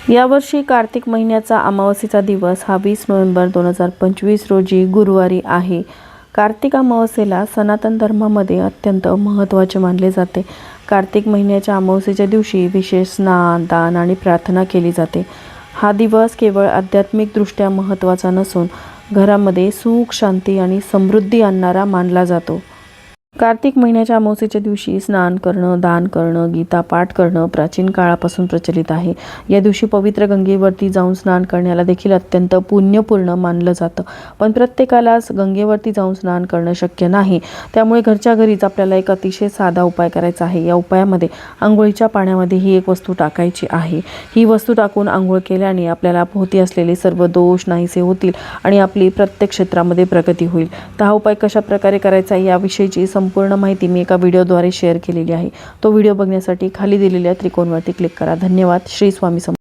यावर्षी कार्तिक महिन्याचा अमावस्येचा दिवस हा 20 नोव्हेंबर 2025 रोजी गुरुवारी आहे। कार्तिक अमावस्येला सनातन धर्मामध्ये अत्यंत महत्त्वाचे मानले जाते। कार्तिक महिन्याच्या अमावस्येच्या दिवशी विशेष स्नान, दान आणि प्रार्थना केली जाते। हा दिवस केवळ आध्यात्मिकदृष्ट्या महत्त्वाचा नसून घरामध्ये सुख, शांती आणि समृद्धी आणणारा मानला जातो। कार्तिक महिन्याच्या अमावस्येच्या दिवशी स्नान करणं, दान करणं, गीता पाठ करणं प्राचीन काळापासून प्रचलित आहे। या दिवशी पवित्र गंगेवरती जाऊन स्नान करण्याला देखील अत्यंत पुण्यपूर्ण मानलं जातं। पण प्रत्येकालाच गंगेवरती जाऊन स्नान करणं शक्य नाही, त्यामुळे घरच्या घरीच आपल्याला एक अतिशय साधा उपाय करायचा आहे। या उपायामध्ये अंघोळीच्या पाण्यामध्ये ही एक वस्तू टाकायची आहे। ही वस्तू टाकून अंघोळ केल्याने आपल्याला भोवती असलेले सर्व दोष नाहीसे होतील आणि आपली प्रत्येक क्षेत्रामध्ये प्रगती होईल। तर हा उपाय कशा प्रकारे करायचा याविषयीची संपूर्ण माहिती मी एका व्हिडिओद्वारे शेअर केलेली आहे। तो व्हिडिओ बघण्यासाठी खाली दिलेल्या त्रिकोणावरती क्लिक करा। धन्यवाद। श्री स्वामी समर्थ।